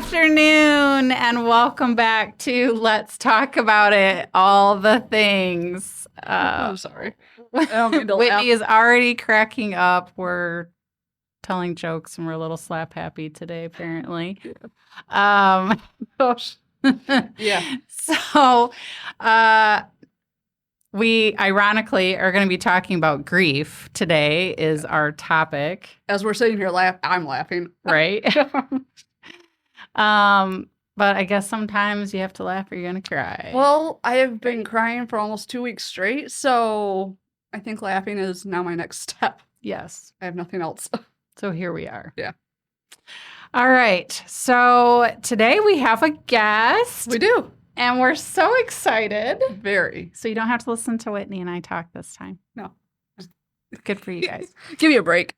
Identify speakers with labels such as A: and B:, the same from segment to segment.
A: afternoon, and welcome back to Let's Talk About It, all the things.
B: I'm sorry. I don't mean to laugh.
A: Whitney is already cracking up. We're telling jokes, and we're a little slap happy today, apparently.
B: Gosh. Yeah.
A: So, we ironically are going to be talking about grief today is our topic.
B: As we're sitting here I'm laughing.
A: Right? But I guess sometimes you have to laugh or you're going to cry.
B: Well, I have been crying for almost 2 weeks straight, so I think laughing is now my next step.
A: Yes.
B: I have nothing else.
A: So here we are.
B: Yeah.
A: All right. So today we have a guest.
B: We do.
A: And we're so excited.
B: Very.
A: So you don't have to listen to Whitney and I talk this time.
B: No.
A: Good for you guys.
B: Give me a break.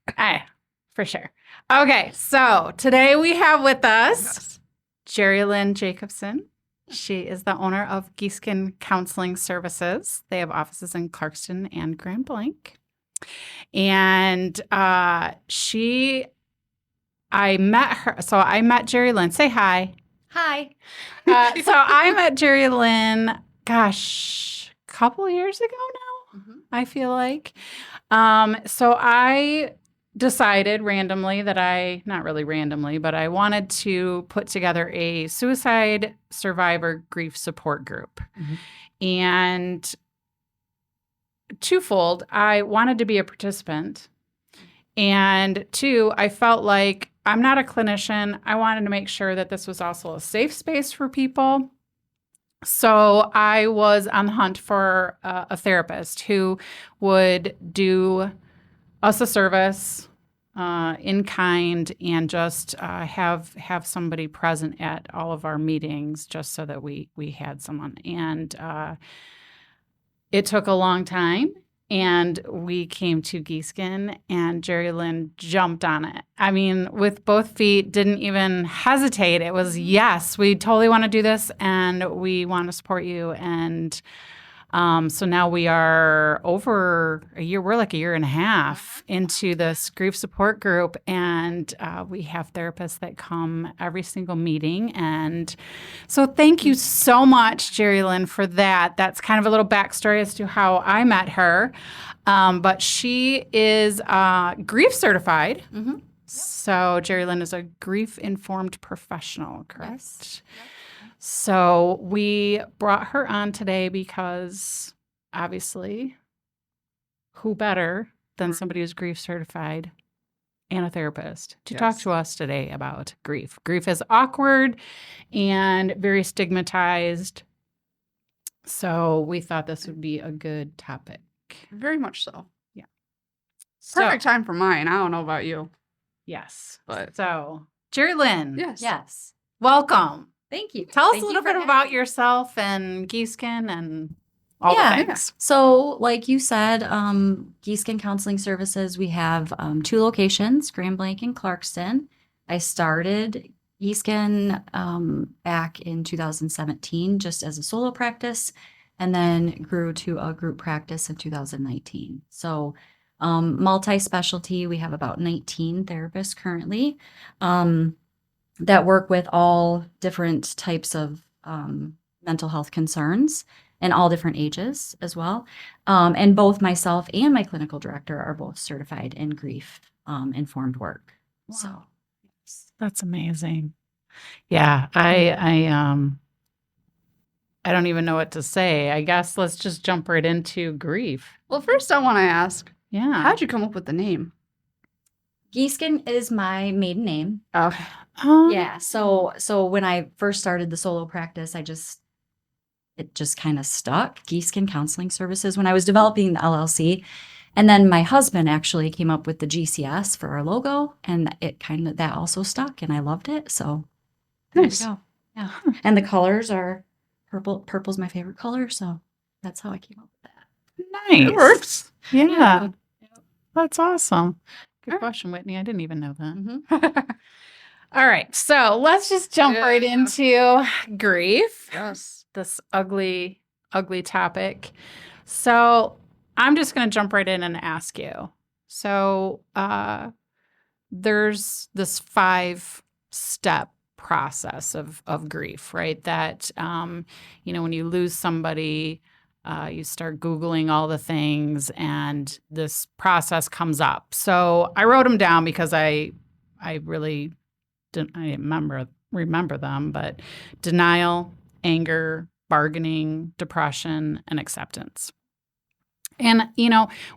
A: For sure. Okay. So today we have with us Jerilynn Jacobson. She is the owner of Giesken Counseling Services. They have offices in Clarkston and Grand Blanc. And I met her. So I met Jerilynn. Say hi.
C: Hi.
A: So I met Jerilynn, gosh, a couple years ago now, I feel like. So I decided randomly not really randomly, but I wanted to put together a suicide survivor grief support group. And twofold, I wanted to be a participant. And two, I felt like I'm not a clinician. I wanted to make sure that this was also a safe space for people. So I was on the hunt for a therapist who would do us a service in kind and just have somebody present at all of our meetings just so that we had someone. And it took a long time. And we came to Giesken, and Jerilynn jumped on it. I mean, with both feet, didn't even hesitate. It was, yes, we totally want to do this, and we want to support you. And so now we are over a year. We're like a year and a half into this grief support group, and we have therapists that come every single meeting. And so thank you so much, Jerilynn, for that. That's kind of a little backstory as to how I met her. But she is grief certified. So Jerilynn is a grief-informed professional, correct?
C: Yes.
A: So we brought her on today because obviously who better than somebody who's grief certified and a therapist to talk to us today about grief. Grief is awkward and very stigmatized. So we thought this would be a good topic.
B: Very much so.
A: Yeah.
B: Perfect time for mine. I don't know about you.
A: Yes.
B: But
A: so Jerilynn.
C: Yes.
A: Welcome.
C: Thank you.
A: Tell us a little bit about yourself and Giesken and all the things.
C: So like you said, Giesken Counseling Services, we have 2 locations, Grand Blanc and Clarkston. I started Giesken back in 2017 just as a solo practice, and then grew to a group practice in 2019. So multi-specialty, we have about 19 therapists currently. That work with all different types of mental health concerns and all different ages as well. And both myself and my clinical director are both certified in grief informed work.
A: Wow.
C: So
A: that's amazing. Yeah, I don't even know what to say. I guess let's just jump right into grief.
B: Well, first I want to ask,
A: Yeah.
B: how'd you come up with the name?
C: Giesken is my maiden name.
B: Okay.
C: Yeah. So when I first started the solo practice, it just kind of stuck. Giesken Counseling Services when I was developing the LLC. And then my husband actually came up with the GCS for our logo, and that also stuck, and I loved it. So
B: Nice.
C: there you go. Yeah. And the colors are purple. Purple's my favorite color, so that's how I came up with that.
A: Nice.
B: It works.
A: Yeah. That's awesome. Good question, Whitney. I didn't even know that. All right. So let's just jump right into grief.
B: Yes.
A: This ugly, ugly topic. So I'm just going to jump right in and ask you. So there's this 5-step process of grief, right? That, when you lose somebody, you start Googling all the things and this process comes up. So I wrote them down because I really didn't, I didn't remember them, but denial, anger, bargaining, depression, and acceptance. And,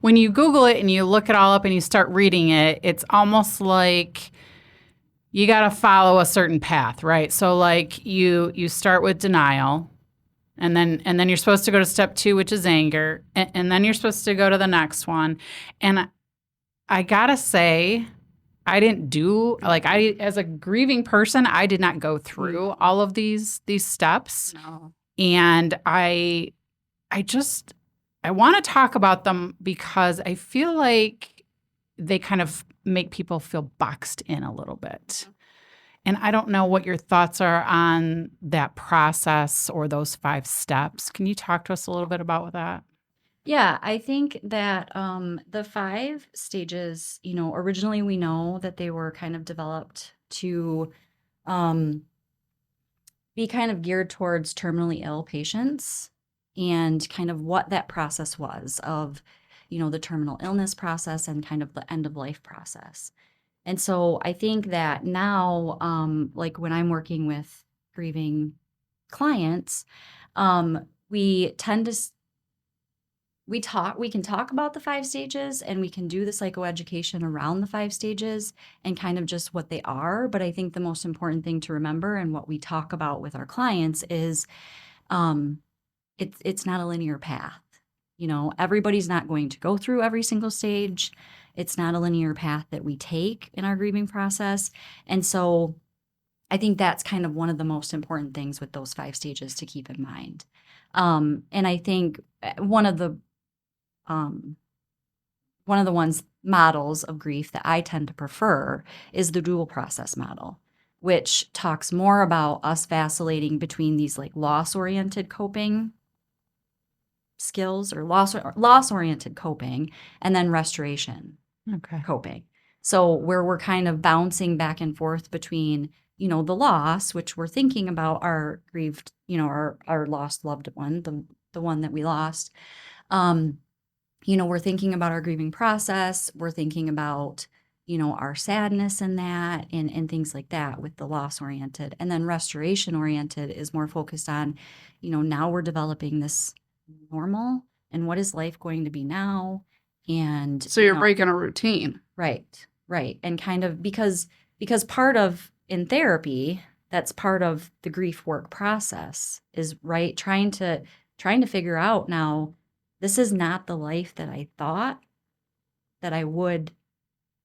A: when you Google it and you look it all up and you start reading it, it's almost like you got to follow a certain path, right? So like you start with denial, and then you're supposed to go to step 2, which is anger, and then you're supposed to go to the next one. And I got to say, I didn't do, as a grieving person, I did not go through all of these steps.
B: No.
A: And I want to talk about them because I feel like they kind of make people feel boxed in a little bit. And I don't know what your thoughts are on that process or those 5 steps. Can you talk to us a little bit about that?
C: Yeah, I think that the 5 stages, originally we know that they were kind of developed to be kind of geared towards terminally ill patients, and kind of what that process was of, the terminal illness process and kind of the end of life process. And so I think that now, like when I'm working with grieving clients, we tend to we can talk about the 5 stages, and we can do the psychoeducation around the 5 stages and kind of just what they are. But I think the most important thing to remember, and what we talk about with our clients, is it's not a linear path. Everybody's not going to go through every single stage. It's not a linear path that we take in our grieving process. And so I think that's kind of one of the most important things with those 5 stages to keep in mind. And I think one of the models of grief that I tend to prefer is the dual process model, which talks more about us vacillating between these like loss-oriented coping skills, or loss-oriented coping, and then restoration coping. So where we're kind of bouncing back and forth between, the loss, which we're thinking about our grieved, our lost loved one, the one that we lost. We're thinking about our grieving process. We're thinking about, our sadness in that, and things like that with the loss oriented. And then restoration oriented is more focused on, now we're developing this normal, and what is life going to be now? And
B: So you're breaking a routine.
C: Right. And kind of because part of, in therapy, that's part of the grief work process, is trying to figure out, now, this is not the life that I thought that I would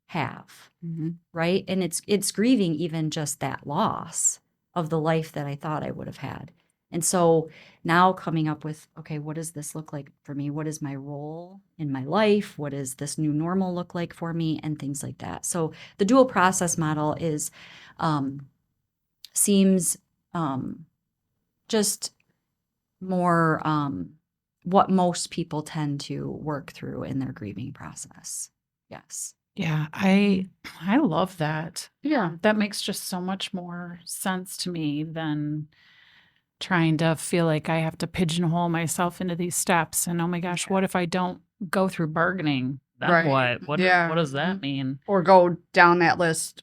C: have.
B: Mm-hmm.
C: Right. And it's grieving even just that loss of the life that I thought I would have had. And so now coming up with, okay, what does this look like for me? What is my role in my life? What does this new normal look like for me? And things like that. So the dual process model seems just more what most people tend to work through in their grieving process. Yes.
A: Yeah, I love that.
B: Yeah.
A: That makes just so much more sense to me than trying to feel like I have to pigeonhole myself into these steps. And oh my gosh, what if I don't go through bargaining? Then
B: Right.
A: what?
B: Yeah.
A: What does that mean?
B: Or go down that list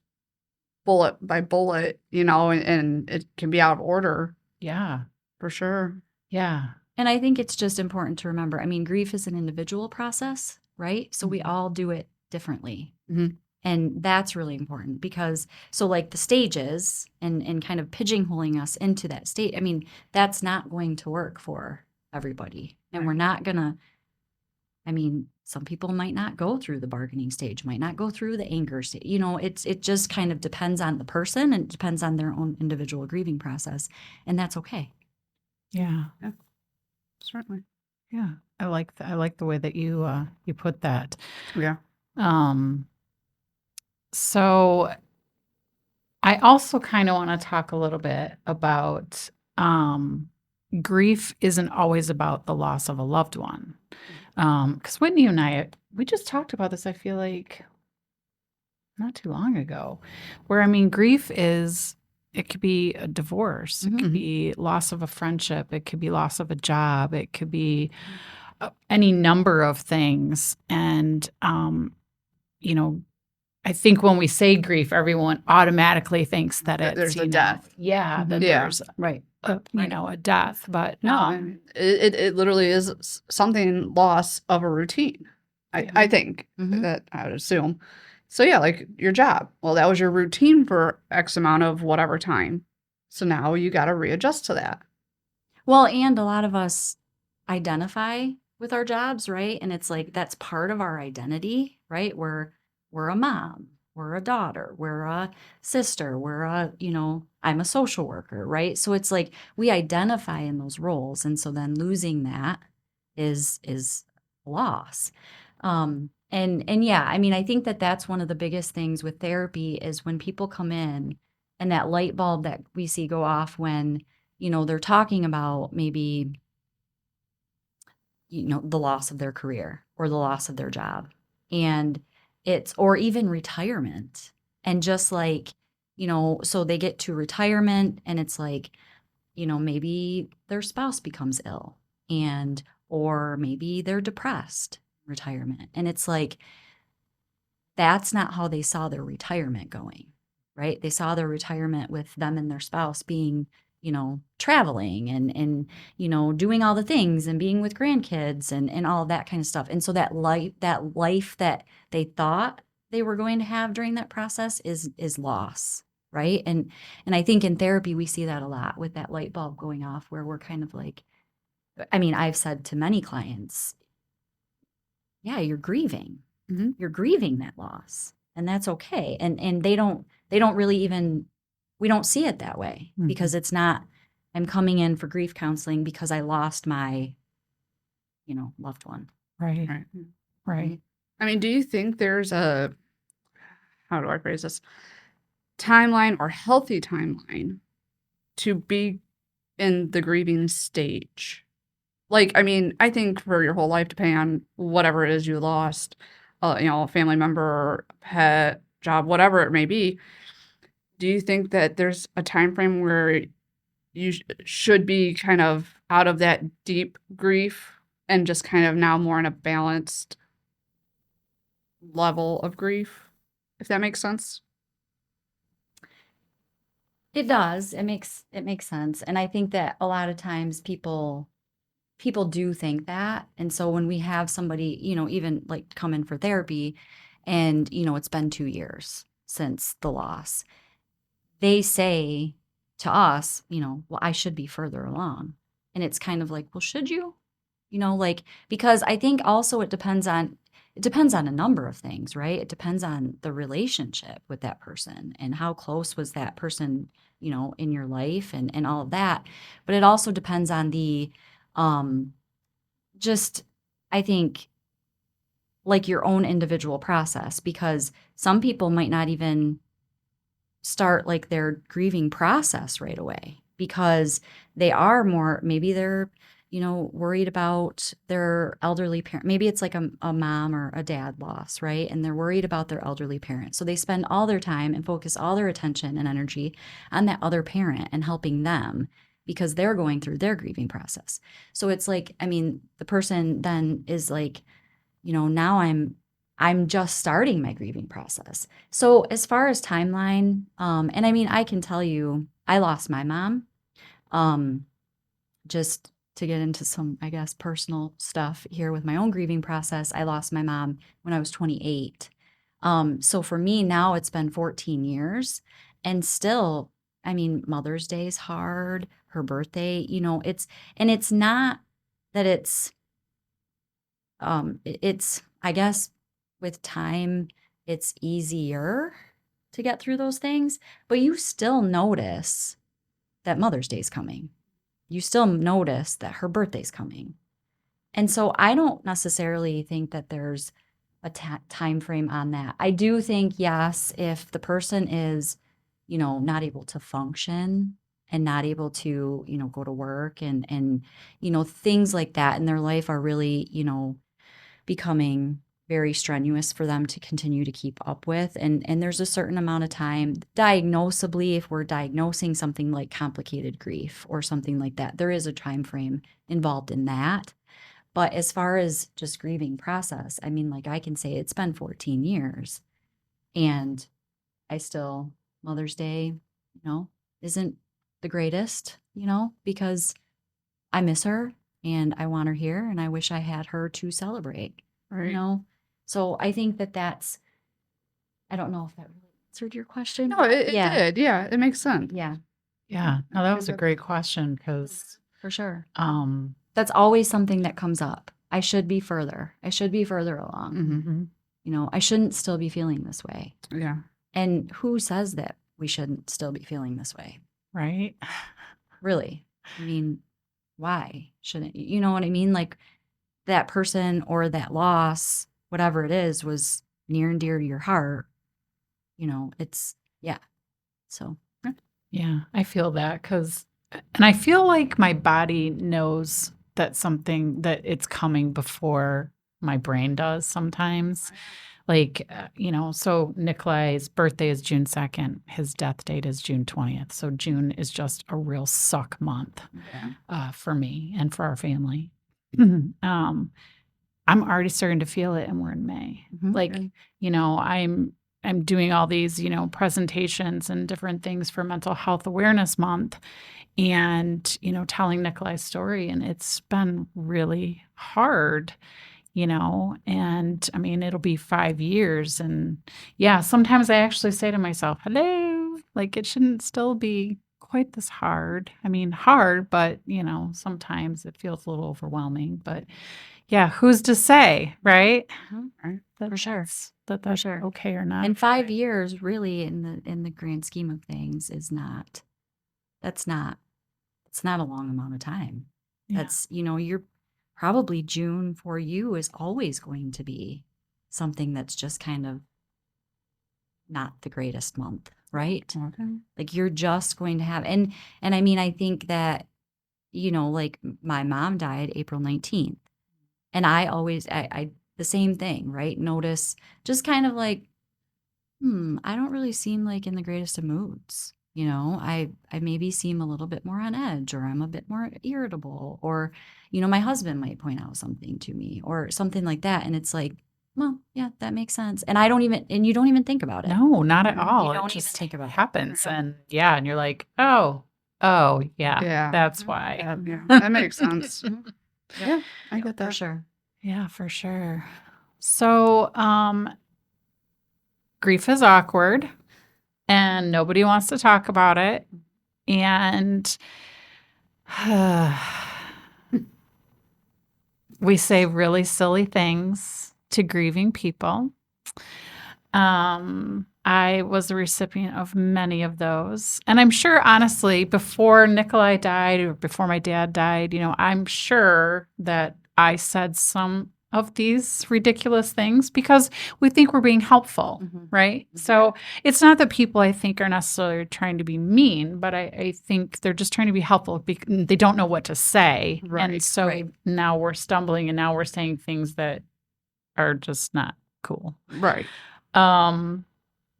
B: bullet by bullet, and it can be out of order.
A: Yeah,
B: For sure.
A: yeah.
C: And I think it's just important to remember, grief is an individual process, right? So we all do it differently.
B: Mhm.
C: And that's really important, because so like the stages and kind of pigeonholing us into that state, that's not going to work for everybody. And we're not gonna, some people might not go through the bargaining stage, might not go through the anger stage. It just kind of depends on the person, and it depends on their own individual grieving process. And that's okay.
A: Yeah.
B: Certainly.
A: Yeah. I like the way that you put that.
B: Yeah.
A: So I also kind of want to talk a little bit about grief isn't always about the loss of a loved one. Because Whitney and I, we just talked about this, I feel like not too long ago, where grief is It could be a divorce. It
C: Mhm.
A: could be loss of a friendship. It could be loss of a job. It could be any number of things. And, you know, I think when we say grief, everyone automatically thinks that
B: That
A: it's,
B: there's a
A: you know,
B: death.
A: yeah, that
B: Yeah.
A: there's,
C: Right.
A: you
C: Right.
A: know, a death. But
B: No, I mean, it literally is something loss of a routine. I think
C: Mhm.
B: that I would assume. So yeah, like your job. Well, that was your routine for X amount of whatever time. So now you got to readjust to that.
C: Well, and a lot of us identify with our jobs, right? And it's like that's part of our identity, right? We're a mom, we're a daughter, we're a sister, we're a, I'm a social worker, right? So it's like we identify in those roles. And so then losing that is loss. And yeah, I mean, I think that that's one of the biggest things with therapy is when people come in and that light bulb that we see go off when they're talking about maybe, the loss of their career or the loss of their job. And or even retirement. And just like, so they get to retirement and it's like, maybe their spouse becomes ill or maybe they're depressed in retirement. And it's like, that's not how they saw their retirement going, right? They saw their retirement with them and their spouse being, traveling and doing all the things and being with grandkids and all of that kind of stuff. And so that life that they thought they were going to have during that process is loss, right? And I think in therapy we see that a lot with that light bulb going off where we're kind of like, I mean, I've said to many clients, yeah, you're grieving.
B: Mhm.
C: You're grieving that loss, and that's okay. And they don't really even we don't see it that way because it's not I'm coming in for grief counseling because I lost my, loved one.
A: right,
B: Right.
A: right.
B: I mean, do you think there's a, how do I phrase this? Timeline or healthy timeline to be in the grieving stage? Like, I mean, I think for your whole life, depending on whatever it is you lost, a family member, pet, job, whatever it may be, do you think that there's a time frame where you should be kind of out of that deep grief and just kind of now more in a balanced level of grief, if that makes sense?
C: It does. It makes sense. And I think that a lot of times people do think that. And so when we have somebody, even like come in for therapy and, it's been 2 years since the loss, they say to us, well, I should be further along. And it's kind of like, well, should you? Like, because I think also it depends on a number of things, right? It depends on the relationship with that person and how close was that person, in your life and all of that. But it also depends on the just I think like your own individual process because some people might not even start like their grieving process right away because they are more maybe they're worried about their elderly parent. Maybe it's like a mom or a dad loss, right? And they're worried about their elderly parent, so they spend all their time and focus all their attention and energy on that other parent and helping them because they're going through their grieving process. So it's like, I mean, the person then is like, now I'm just starting my grieving process. So as far as timeline, and I mean, I can tell you, I lost my mom. Just to get into some, I guess, personal stuff here with my own grieving process, I lost my mom when I was 28. So for me now, it's been 14 years, and still, I mean, Mother's Day is hard. Her birthday, it's not that it's I guess with time it's easier to get through those things, but you still notice that Mother's Day is coming. You still notice that her birthday's coming. And so I don't necessarily think that there's a time frame on that. I do think, yes, if the person is, not able to function and not able to, go to work and things like that in their life are really, becoming very strenuous for them to continue to keep up with. And there's a certain amount of time diagnosably, if we're diagnosing something like complicated grief or something like that, there is a time frame involved in that. But as far as just grieving process, I mean, like I can say it's been 14 years and I still, Mother's Day, isn't the greatest, because I miss her and I want her here and I wish I had her to celebrate,
B: Right.
C: So I think that's, I don't know if that really answered your question.
B: No, it
C: Yeah.
B: did. Yeah, it makes sense.
C: Yeah,
A: Yeah. No, that
B: I
A: was a
B: think
A: great question because,
C: for sure.
A: um,
C: That's always something that comes up. I should be further along.
B: Mhm.
C: I shouldn't still be feeling this way.
B: Yeah.
C: And who says that we shouldn't still be feeling this way?
A: right?
C: Really? I mean, why shouldn't you? You know what I mean? Like that person or that loss, whatever it is, was near and dear to your heart. It's, yeah. So,
A: Yeah, I feel that and I feel like my body knows that that it's coming before my brain does sometimes. Like, so Nikolai's birthday is June 2nd. His death date is June 20th. So June is just a real suck month
B: Yeah.
A: for me and for our family. I'm already starting to feel it and we're in May.
C: Mhm.
A: Like, I'm doing all these, presentations and different things for Mental Health Awareness Month and, telling Nikolai's story. And it's been really hard, and I mean, it'll be 5 years. And yeah, sometimes I actually say to myself, hello, like it shouldn't still be quite this hard. I mean, hard, but, sometimes it feels a little overwhelming. But yeah, who's to say, right?
B: Right.
C: For sure.
A: That's
C: sure.
A: okay or not.
C: and 5 years really in the grand scheme of things is not, it's not a long amount of time.
A: Yeah.
C: That's, you're probably June for you is always going to be something that's just kind of not the greatest month, right?
B: Okay.
C: Like you're just going to have, and I mean, I think that, like my mom died April 19th. And I always, I the same thing, right? Notice just kind of like, I don't really seem like in the greatest of moods. I maybe seem a little bit more on edge or I'm a bit more irritable or, my husband might point out something to me or something like that. And it's like, well, yeah, that makes sense. And you don't even think about it.
A: No, not at
B: Mhm.
A: all.
C: You
A: It
C: don't even
A: just
C: think about it.
A: happens. And and you're like, oh, yeah,
B: Yeah.
A: that's why.
B: Yeah. That makes sense.
C: Mhm.
B: Yeah, I get
C: For
B: that.
C: sure.
A: Yeah, for sure. So, grief is awkward and nobody wants to talk about it. And we say really silly things to grieving people. I was a recipient of many of those. And I'm sure, honestly, before Nikolai died or before my dad died, I'm sure that I said some of these ridiculous things because we think we're being helpful,
C: Mhm.
A: right?
C: Mhm.
A: So it's not that people I think are necessarily trying to be mean, but I think they're just trying to be helpful because they don't know what to say.
B: Right,
A: And so
C: right.
A: now we're stumbling and now we're saying things that are just not cool.
B: Right.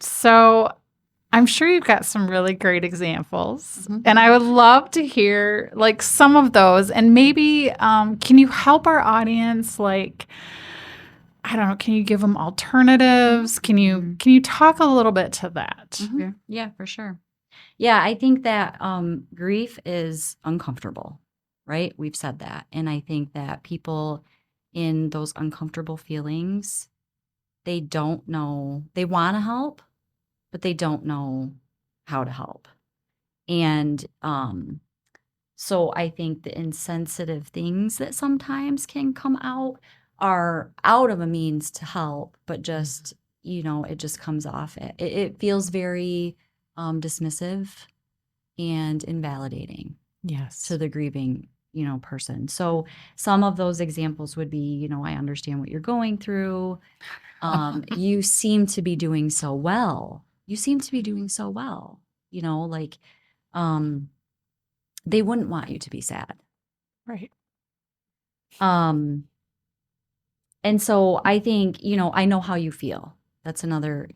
A: So I'm sure you've got some really great examples,
C: Mhm.
A: and I would love to hear like some of those. And maybe can you help our audience? Like, I don't know, can you give them alternatives? Can you talk a little bit to that?
C: Mhm.
B: Yeah.
C: Yeah, for sure. Yeah, I think that grief is uncomfortable, right? We've said that. And I think that people in those uncomfortable feelings, they don't know, they want to help, but they don't know how to help. And so I think the insensitive things that sometimes can come out are out of a means to help, but just, it just comes off. It feels very dismissive and invalidating
A: Yes.
C: to the grieving, person. So some of those examples would be, I understand what you're going through. You seem to be doing so well. You seem to be doing so well. Like they wouldn't want you to be sad.
A: Right.
C: Um And so I think, I know how you feel. That's another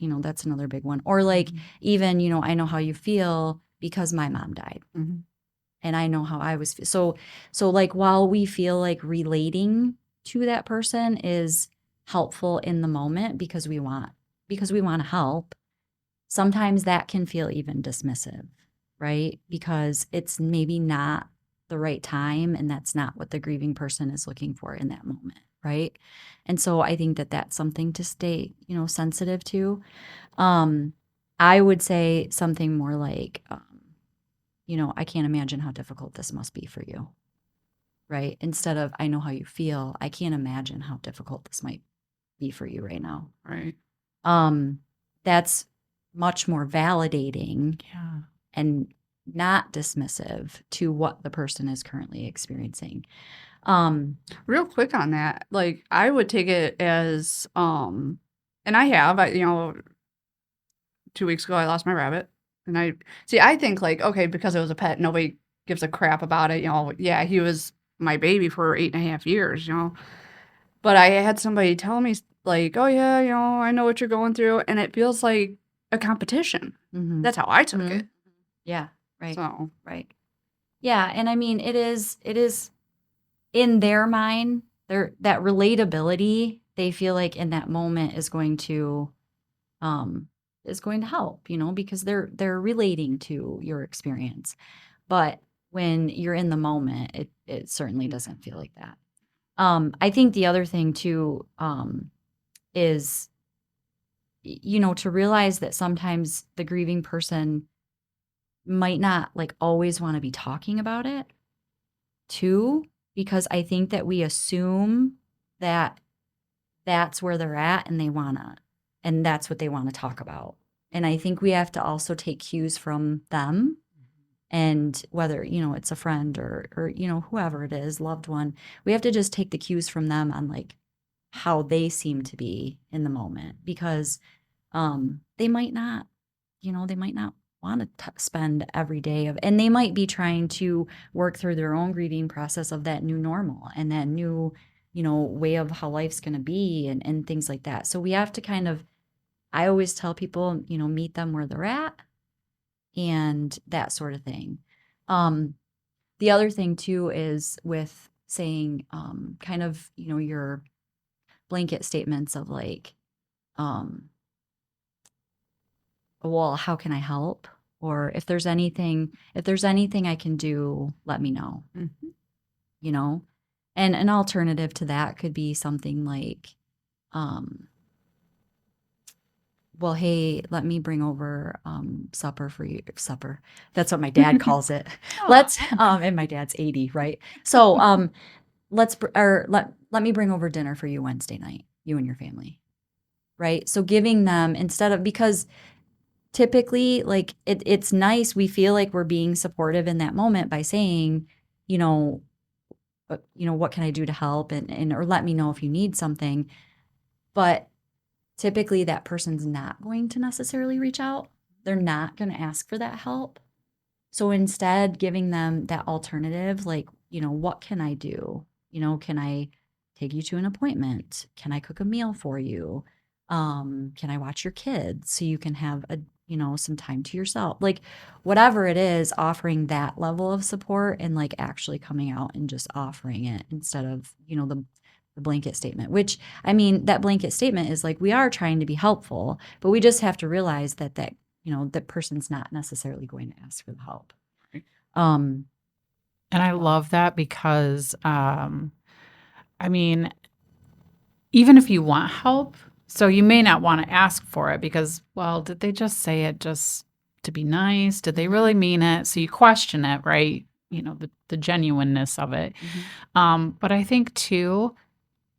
C: big one. Or like even, I know how you feel because my mom died.
B: Mm-hmm.
C: And I know how I was. So like while we feel like relating to that person is helpful in the moment because we want to help, sometimes that can feel even dismissive, right? Because it's maybe not the right time and that's not what the grieving person is looking for in that moment, right? And so I think that that's something to stay, sensitive to. I would say something more like, I can't imagine how difficult this must be for you, right? Instead of, I know how you feel, I can't imagine how difficult this might be for you right now.
B: Right.
C: That's much more validating
A: Yeah.
C: and not dismissive to what the person is currently experiencing.
B: Real quick on that, like I would take it as and I 2 weeks ago I lost my rabbit. And I think like, okay, because it was a pet, nobody gives a crap about it. Yeah, he was my baby for 8.5 years. But I had somebody tell me like, oh yeah, I know what you're going through. And it feels like a competition.
C: mhm,
B: That's how I took
C: mhm.
B: it.
C: Yeah, right,
B: So
C: right. Yeah, and I mean, it is in their mind, that relatability, they feel like in that moment um is going to help, because they're relating to your experience. But when you're in the moment, it certainly doesn't feel like that. I think the other thing too, is, to realize that sometimes the grieving person might not like always want to be talking about it too, because I think that we assume that that's where they're at and that's what they want to talk about. And I think we have to also take cues from them, and whether, it's a friend or whoever it is, loved one, we have to just take the cues from them on like how they seem to be in the moment, because they might not, they might not want to spend every day and they might be trying to work through their own grieving process of that new normal and that new, way of how life's going to be and things like that. So we have to kind of, I always tell people, meet them where they're at and that sort of thing. The other thing too is with saying, kind of, your blanket statements of like, well, how can I help? Or if there's anything I can do, let me know,
B: mhm.
C: you know? And an alternative to that could be something like, um, well, hey, let me bring over supper for you. Supper. That's what my dad calls it. Let's and my dad's 80, right? So let me bring over dinner for you Wednesday night, you and your family. Right? So giving them, instead of, because typically like it's nice, we feel like we're being supportive in that moment by saying, you know what can I do to help, and or let me know if you need something. But typically that person's not going to necessarily reach out. They're not going to ask for that help. So instead, giving them that alternative, like, what can I do? Can I take you to an appointment? Can I cook a meal for you? Can I watch your kids so you can have some time to yourself? Like, whatever it is, offering that level of support and like actually coming out and just offering it instead of, the blanket statement, which, I mean, that blanket statement is like, we are trying to be helpful, but we just have to realize that person's not necessarily going to ask for the help. Um,
A: And I love that because, I mean, even if you want help, so you may not want to ask for it because, well, did they just say it just to be nice? Did they really mean it? So you question it, right? The genuineness of it. But I think too,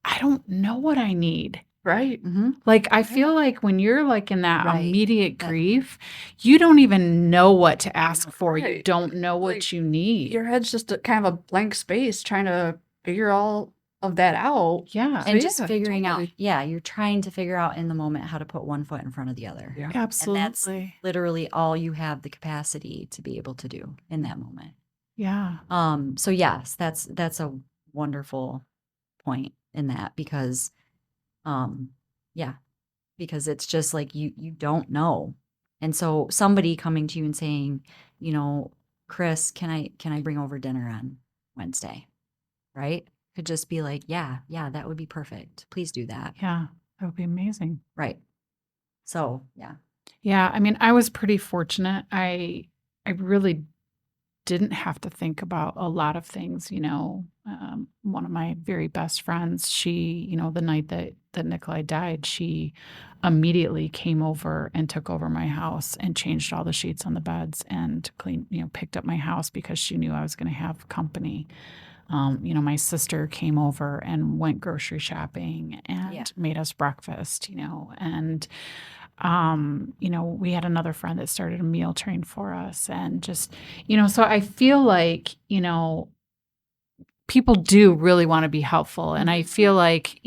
A: I don't know what I need.
B: Right.
A: Like, I feel like when you're like in that
C: Right.
A: immediate
C: That-
A: grief, you don't even know what to ask for. You
B: Right.
A: don't know what
B: Like,
A: you need.
B: Your head's just kind of a blank space trying to figure all of that out.
A: Yeah,
C: and just
B: yeah,
C: figuring out,
B: totally.
C: you're trying to figure out in the moment how to put one foot in front of the other.
B: Yeah.
C: And that's
A: absolutely.
C: literally all you have the capacity to be able to do in that moment.
A: Yeah.
C: So yes, that's a wonderful point in that, because Yeah, because it's just like you don't know. And so somebody coming to you and saying, Chris, can I bring over dinner on Wednesday? Right? Could just be like, yeah, that would be perfect. Please do that.
A: Yeah, that would be amazing.
C: Right. So, yeah.
A: Yeah, I mean, I was pretty fortunate. I really didn't have to think about a lot of things. One of my very best friends, she, the night that Nikolai died, she immediately came over and took over my house and changed all the sheets on the beds and cleaned, picked up my house because she knew I was going to have company. My sister came over and went grocery shopping and
C: Yeah.
A: made us breakfast, and we had another friend that started a meal train for us and just, so I feel like, people do really want to be helpful. And I feel like,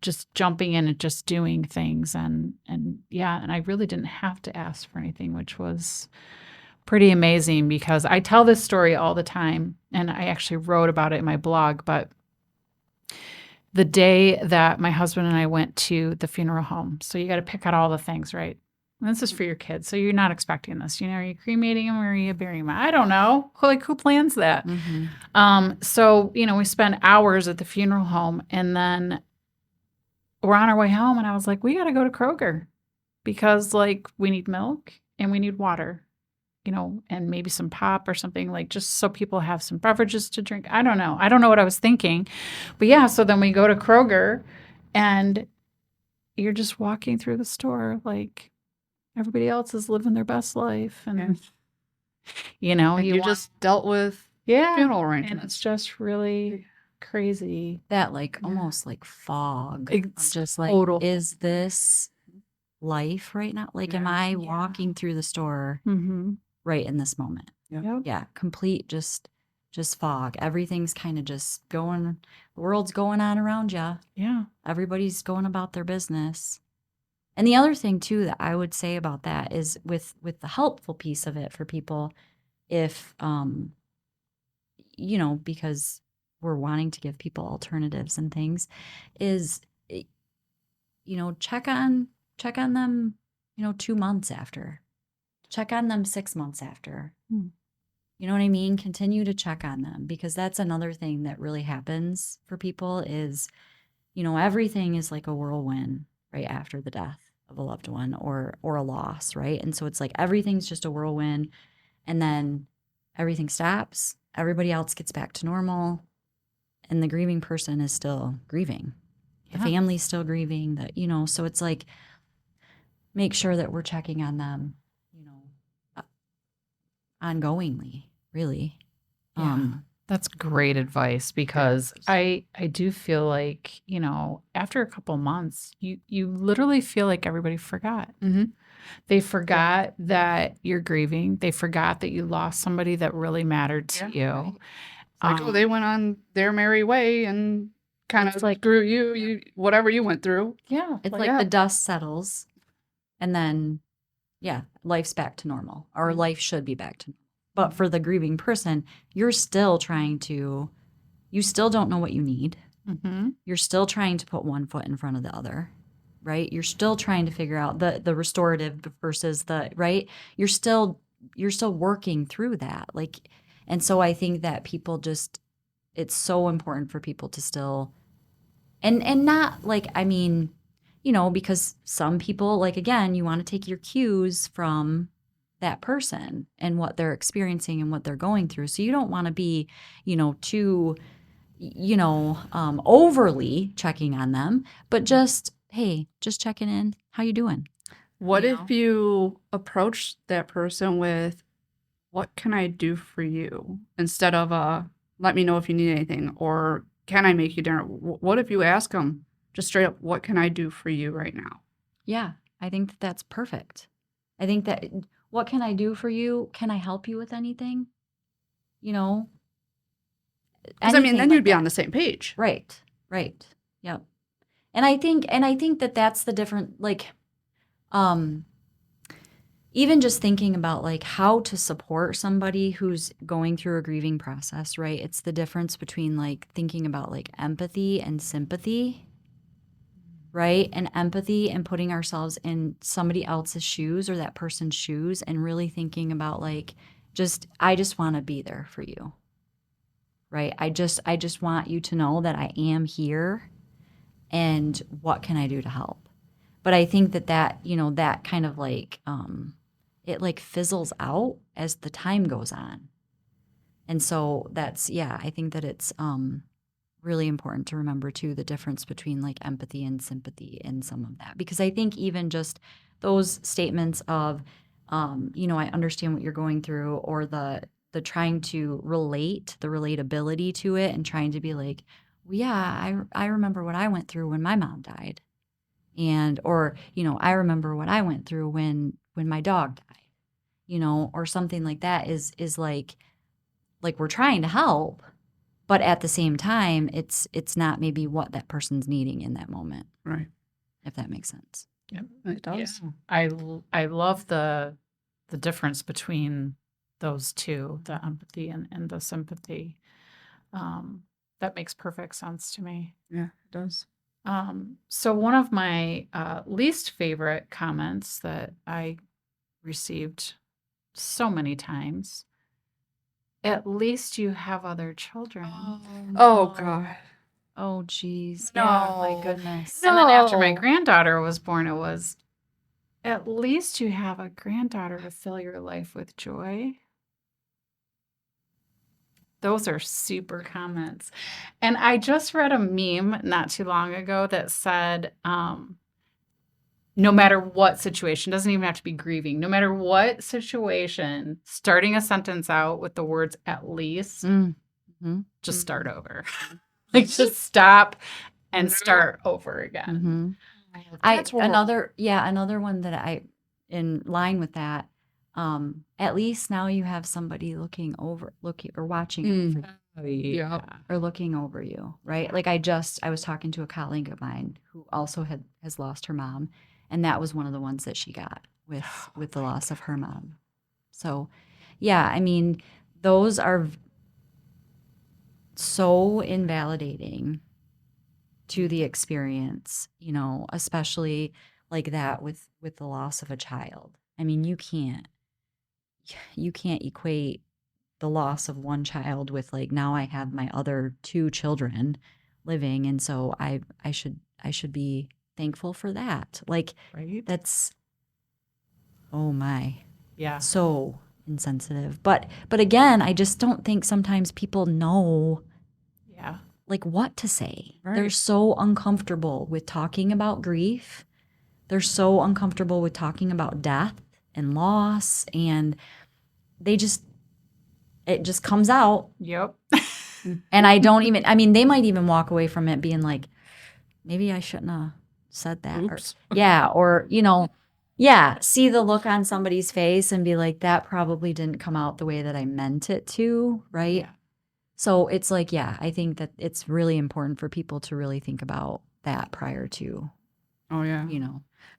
A: just jumping in and just doing things and I really didn't have to ask for anything, which was pretty amazing because I tell this story all the time and I actually wrote about it in my blog, but the day that my husband and I went to the funeral home. So you got to pick out all the things, right? And this is for your kids. So you're not expecting this. Are you cremating them or are you burying them? I don't know. Like, who plans that? So, we spent hours at the funeral home and then we're on our way home. And I was like, we got to go to Kroger because, like, we need milk and we need water, and maybe some pop or something, like, just so people have some beverages to drink. I don't know. I don't know what I was thinking. But yeah, so then we go to Kroger and you're just walking through the store like everybody else is living their best life. And,
B: And
A: you
B: just dealt with funeral
A: and
B: arrangements.
A: it's just really crazy.
C: That almost like fog.
A: It's
C: Just like,
B: total.
C: is this life right now? Like, am I walking through the store
A: Mm-hmm.
C: right in this moment?
A: Yep.
C: Yeah, complete just fog. Everything's kind of just going, the world's going on around you.
A: Yeah.
C: Everybody's going about their business. And the other thing too that I would say about that is with the helpful piece of it for people, if because we're wanting to give people alternatives and things, is check on them 2 months after, check on them 6 months after. You know what I mean? Continue to check on them, because that's another thing that really happens for people is, everything is like a whirlwind right after the death of a loved one or a loss, right? And so it's like everything's just a whirlwind, and then everything stops, everybody else gets back to normal, and the grieving person is still grieving. The family's still grieving, so it's like, make sure that we're checking on them, ongoingly, really.
A: That's great advice because I do feel like, after a couple months, you literally feel like everybody forgot.
B: Mm-hmm.
A: They forgot that you're grieving. They forgot that you lost somebody that really mattered to you.
B: Right. It's like, they went on their merry way and kind of like screw you, whatever you went through.
A: Yeah.
C: It's like the dust settles and then, life's back to normal, or life should be back to normal. But for the grieving person, you still don't know what you need.
A: Mm-hmm.
C: You're still trying to put one foot in front of the other, right? You're still trying to figure out the restorative versus right? You're still working through that. And so I think that people it's so important for people to still, and not because some people, again, you want to take your cues from that person and what they're experiencing and what they're going through. So you don't want to be, too, overly checking on them, but just checking in. How you doing?
B: What if you approach that person with, what can I do for you? Instead of, let me know if you need anything, or can I make you dinner? What if you ask them just straight up, what can I do for you right now?
C: Yeah, I think that's perfect. I think that, what can I do for you? Can I help you with anything?
B: Because then you'd be on the same page.
C: Right. Yep. And I think that that's the different, even just thinking about how to support somebody who's going through a grieving process, right? It's the difference between thinking about empathy and sympathy. right? And empathy and putting ourselves in somebody else's shoes or that person's shoes and really thinking about like, I just want to be there for you, right? I just want you to know that I am here and what can I do to help? But I think that, that kind of like, it like fizzles out as the time goes on. And so I think that it's really important to remember too the difference between like empathy and sympathy in some of that. Because I think even just those statements of, I understand what you're going through, or the trying to relate, the relatability to it, and trying to be like, well, yeah, I remember what I went through when my mom died. Or I remember what I went through when my dog died, or something like that is like we're trying to help, but at the same time, it's not maybe what that person's needing in that moment.
B: Right.
C: If that makes sense.
B: Yep, it does.
A: Yeah. I love the difference between those two, the empathy and the sympathy. That makes perfect sense to me.
B: Yeah, it does.
A: So one of my least favorite comments that I received so many times, at least you have other children.
B: Oh, God.
C: Oh, geez.
B: No.
C: Yeah, my goodness.
A: And then after my
B: No.
A: granddaughter was born, it was, at least you have a granddaughter to fill your life with joy. Those are super comments. And I just read a meme not too long ago that said, no matter what situation, doesn't even have to be grieving, no matter what situation, starting a sentence out with the words at least, just start over. Like just stop and start over again.
B: That's horrible.
C: Another one that in line with that, at least now you have somebody looking or watching over you,
B: Yeah.
C: or looking over you, right? Like I was talking to a colleague of mine who also has lost her mom, and that was one of the ones that she got with the loss of her mom. So, yeah, I mean, those are so invalidating to the experience, especially like that with the loss of a child. I mean, you can't equate the loss of one child with like, now I have my other two children living, and so I should be thankful for that. Like,
A: Right?
C: that's, oh my,
A: Yeah.
C: so insensitive. But again, I just don't think sometimes people know
A: Yeah.
C: like what to say.
B: Right.
C: They're so uncomfortable with talking about grief. They're so uncomfortable with talking about death and loss, and it just comes out.
A: Yep.
C: And they might even walk away from it being like, maybe I shouldn't have said that.
B: Oops.
C: See the look on somebody's face and be like, that probably didn't come out the way that I meant it to, right?
A: Yeah.
C: So it's like, I think that it's really important for people to really think about that prior to,
B: Oh, yeah.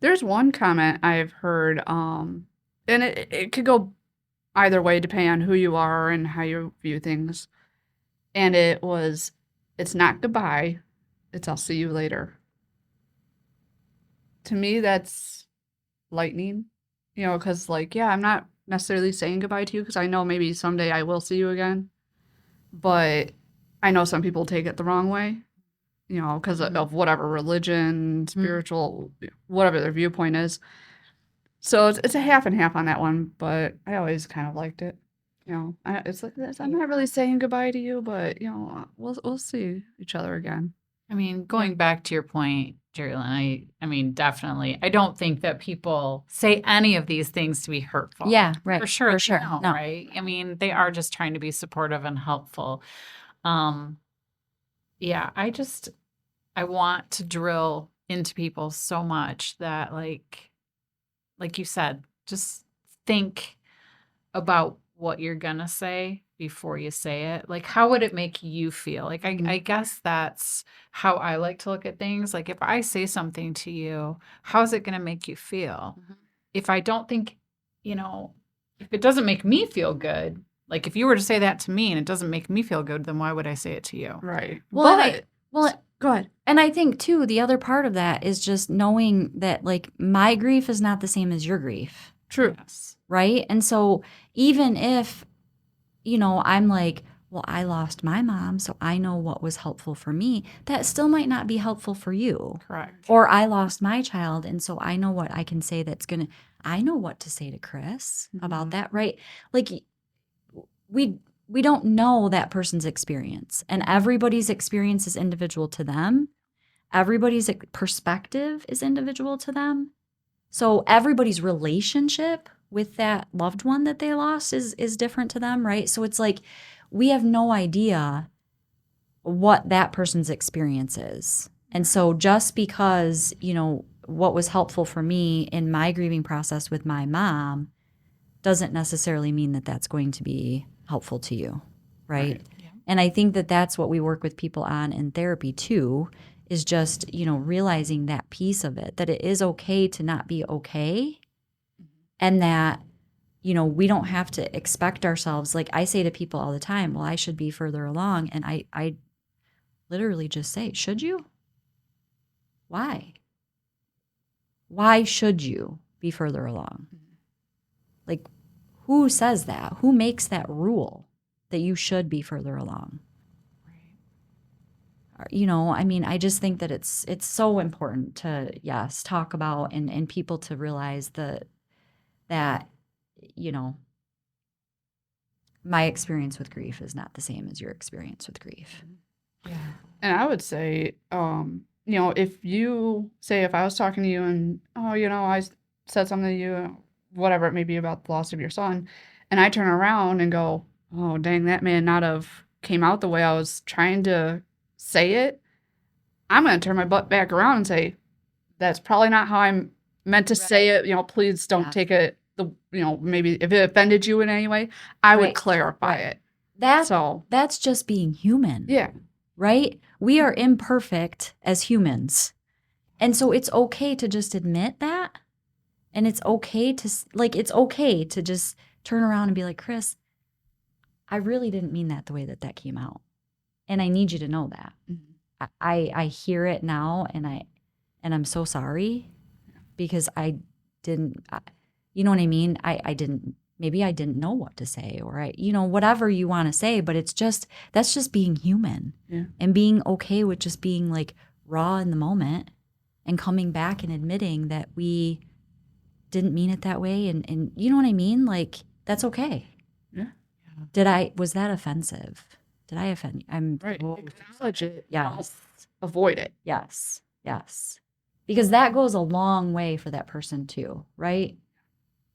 B: There's one comment I've heard, and it could go either way depending on who you are and how you view things. And it's not goodbye, it's I'll see you later. To me, that's lightning, because like, yeah, I'm not necessarily saying goodbye to you because I know maybe someday I will see you again. But I know some people take it the wrong way, because of whatever religion, spiritual, whatever their viewpoint is. So it's a half and half on that one, but I always kind of liked it. It's like this. I'm not really saying goodbye to you, but we'll see each other again.
A: I mean, going back to your point, Jerilynn, I mean, definitely. I don't think that people say any of these things to be hurtful.
C: Yeah, right.
A: For sure.
C: For sure.
A: No,
C: No.
A: right? I mean, they are just trying to be supportive and helpful. Yeah, I want to drill into people so much that like you said, just think about what you're gonna say before you say it. Like, how would it make you feel? Like, I guess that's how I like to look at things. Like, if I say something to you, how's it gonna make you feel? If I don't think, if it doesn't make me feel good, like if you were to say that to me and it doesn't make me feel good, then why would I say it to you?
B: Right.
C: Well,
B: But
C: Well,
B: Go ahead.
C: And I think too, the other part of that is just knowing that like my grief is not the same as your grief.
B: True.
A: Yes.
C: Right. And so even if, I'm like, well, I lost my mom, so I know what was helpful for me, that still might not be helpful for you.
A: Correct.
C: Or I lost my child, and so I know what I can say I know what to say to Chris about that, right? Like we don't know that person's experience, and everybody's experience is individual to them. Everybody's perspective is individual to them. So everybody's relationship with that loved one that they lost is different to them, right? So it's like we have no idea what that person's experience is. And so just because, what was helpful for me in my grieving process with my mom doesn't necessarily mean that that's going to be helpful to you, right?
A: Yeah.
C: And I think that that's what we work with people on in therapy too, is just, realizing that piece of it, that it is okay to not be okay. And that, we don't have to expect ourselves. Like I say to people all the time, well, I should be further along. And I literally just say, should you? Why? Why should you be further along? Like, who says that? Who makes that rule that you should be further along? I just think that it's so important to, yes, talk about and people to realize that, my experience with grief is not the same as your experience with grief.
A: Yeah.
B: And I would say, if I was talking to you and, I said something to you, whatever it may be about the loss of your son, and I turn around and go, oh, dang, that may not have came out the way I was trying to say it, I'm going to turn my butt back around and say, that's probably not how I'm meant to say it. Please don't take it, maybe if it offended you in any way, I would clarify it.
C: That's just being human.
B: Yeah.
C: Right? We are imperfect as humans. And so it's okay to just admit that. And it's okay to just turn around and be like, Chris, I really didn't mean that the way that came out. And I need you to know that.
B: Mm-hmm.
C: I hear it now, and I'm so sorry because I didn't, you know what I mean? Maybe I didn't know what to say, or whatever you want to say, but that's just being human.
B: Yeah.
C: And being okay with just being like raw in the moment and coming back and admitting that we didn't mean it that way. And you know what I mean? Like, that's okay.
B: Yeah.
C: Was that offensive? Did I offend you?
B: Right. Acknowledge it.
C: Yes.
B: Avoid it.
C: Yes. Because that goes a long way for that person too, right?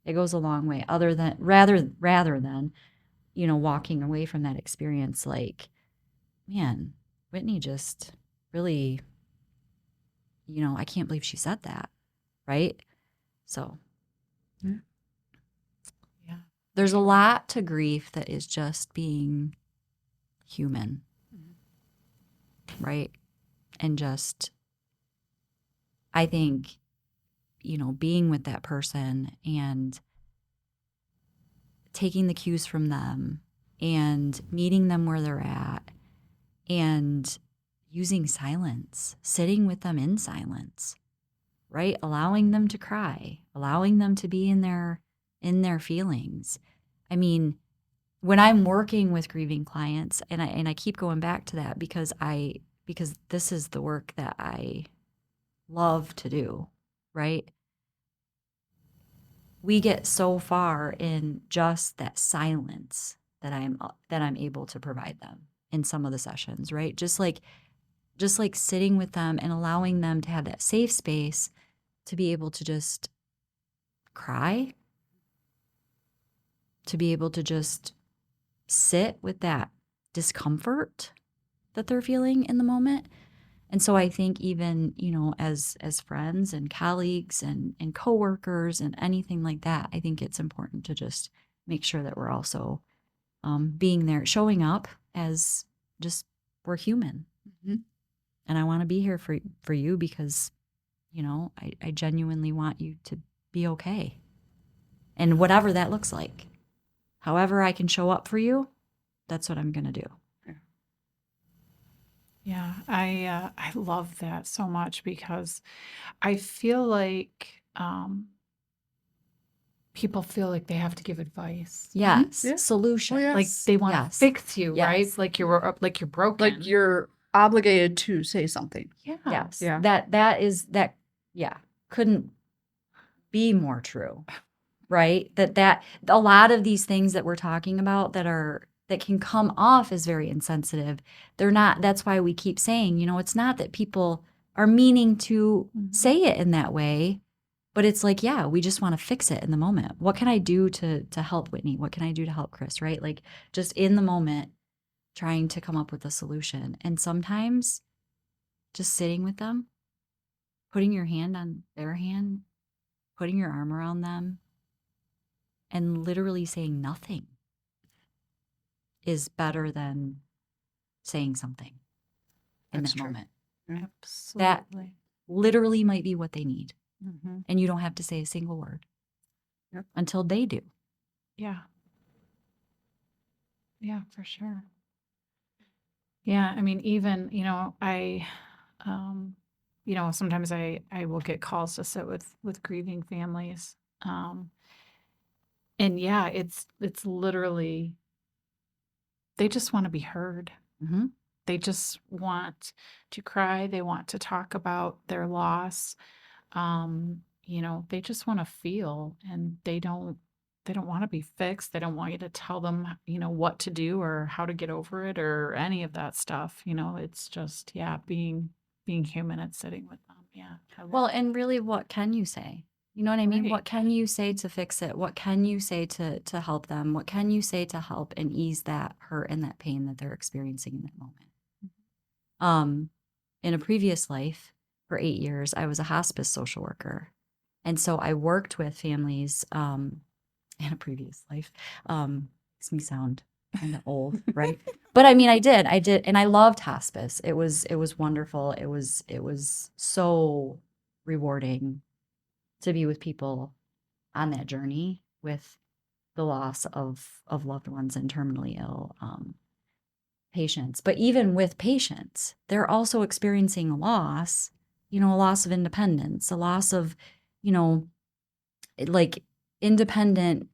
C: It goes a long way rather than, walking away from that experience like, man, Whitney just really, I can't believe she said that, right? So
A: Yeah.
C: There's a lot to grief that is just being human, right? And just, I think, being with that person and taking the cues from them and meeting them where they're at and using silence, sitting with them in silence, right? Allowing them to cry, allowing them to be in their feelings. I mean, when I'm working with grieving clients, and I keep going back to that because this is the work that I love to do, right? We get so far in just that silence that I'm able to provide them in some of the sessions, right? Just like sitting with them and allowing them to have that safe space to be able to just cry, to be able to just sit with that discomfort that they're feeling in the moment. And so I think even, as friends and colleagues and coworkers and anything like that, I think it's important to just make sure that we're also being there, showing up as just we're human.
B: Mm-hmm.
C: And I want to be here for you because, I genuinely want you to be okay. And whatever that looks like, however I can show up for you, that's what I'm going to do.
A: Yeah, I love that so much because I feel like people feel like they have to give advice.
C: Yes.
B: Yeah.
C: Solutions.
A: Like they want to
C: Yes.
A: fix you, right?
C: Yes.
A: Like you're broken.
B: Like you're obligated to say something.
A: yeah.
C: Yes.
B: Yeah.
C: That yeah, couldn't be more true. Right? That a lot of these things that we're talking about that can come off as very insensitive, they're not. That's why we keep saying, it's not that people are meaning to say it in that way, but it's like, yeah, we just want to fix it in the moment. What can I do to help Whitney? What can I do to help Chris? Right? Like just in the moment, trying to come up with a solution. And sometimes just sitting with them, putting your hand on their hand, putting your arm around them, and literally saying nothing is better than saying something in
B: That's
C: that
B: true.
C: moment.
A: Absolutely.
C: Literally might be what they need.
A: Mhm.
C: And you don't have to say a single word
B: Yep.
C: until they do.
A: Yeah. Yeah, for sure. Yeah, I mean, even, sometimes I will get calls to sit with grieving families. And yeah, it's literally they just want to be heard.
C: Mm-hmm.
A: They just want to cry, they want to talk about their loss. They just want to feel, and they don't want to be fixed. They don't want you to tell them, what to do or how to get over it or any of that stuff. It's just, yeah, being human and sitting with them. Yeah.
C: Well, and really, what can you say? You know what I mean?
A: Right.
C: What can you say to fix it? What can you say to help them? What can you say to help and ease that hurt and that pain that they're experiencing in that moment? In a previous life, for 8 years, I was a hospice social worker. And so I worked with families in a previous life. Makes me sound kind of old, right? But I mean, I did, and I loved hospice. It was wonderful. It was so rewarding to be with people on that journey with the loss of loved ones and terminally ill patients. But even with patients, they're also experiencing a loss, a loss of independence, a loss of, like independent,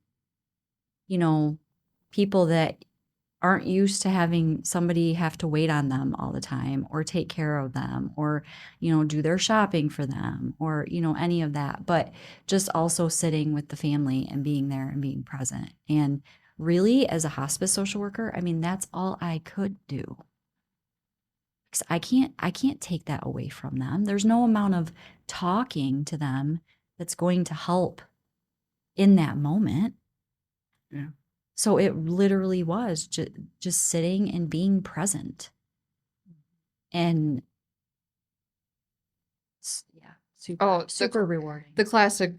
C: people that aren't used to having somebody have to wait on them all the time or take care of them or, do their shopping for them or, any of that. But just also sitting with the family and being there and being present. And really, as a hospice social worker, I mean, that's all I could do. 'Cause I can't take that away from them. There's no amount of talking to them that's going to help in that moment.
B: Yeah.
C: So it literally was just sitting and being present. And yeah,
B: Oh,
C: super rewarding.
B: The classic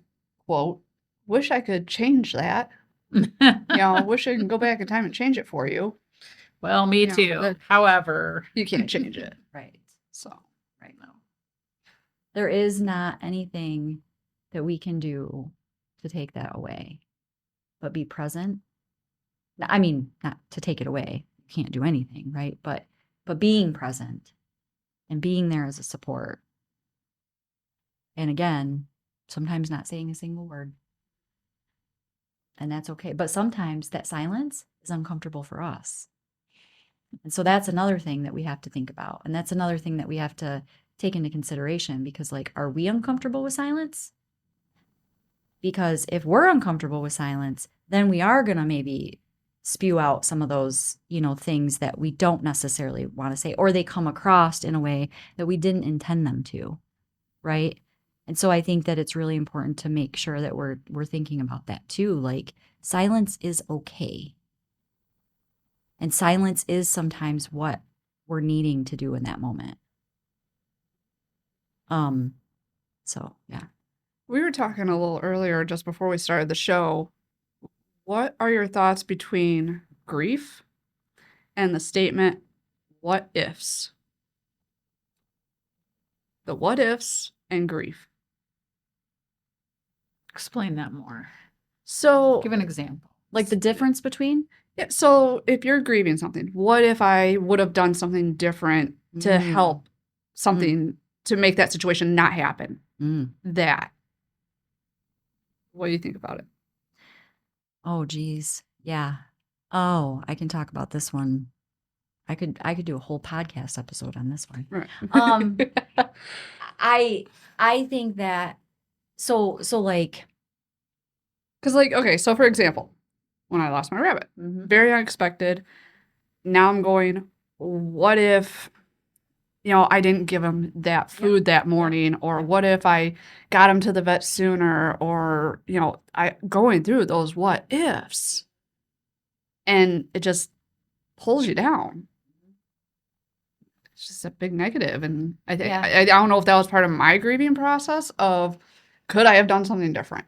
B: quote, wish I could change that. Wish I could go back in time and change it for you.
A: Well, me
B: Yeah,
A: too.
B: but-
A: However,
B: You can't change it.
C: Right.
B: So,
C: Right. No. There is not anything that we can do to take that away, but be present. I mean, not to take it away. You can't do anything, right? But being present and being there as a support. And again, sometimes not saying a single word. And that's okay. But sometimes that silence is uncomfortable for us. And so that's another thing that we have to think about. And that's another thing that we have to take into consideration because, like, are we uncomfortable with silence? Because if we're uncomfortable with silence, then we are going to maybe spew out some of those, things that we don't necessarily want to say, or they come across in a way that we didn't intend them to. Right. And so I think that it's really important to make sure that we're thinking about that too. Like, silence is okay. And silence is sometimes what we're needing to do in that moment. So yeah.
B: we were talking a little earlier just before we started the show. What are your thoughts between grief and the statement, what ifs? The what ifs and grief.
A: explain that more.
B: So,
A: Give an example.
C: Like the difference between?
B: yeah, so if you're grieving something, what if I would have done something different to help something to make that situation not happen. That. What do you think about it?
C: Oh, geez. Yeah. Oh, I can talk about this one. I could do a whole podcast episode on this one.
B: Right.
C: I think that so like
B: Because, like, okay, so for example, when I lost my rabbit, very unexpected. Now I'm going, what if, I didn't give him that food that morning, or what if I got him to the vet sooner, or, I going through those what ifs, and it just pulls you down. It's just a big negative, and I think I don't know if that was part of my grieving process of could I have done something different.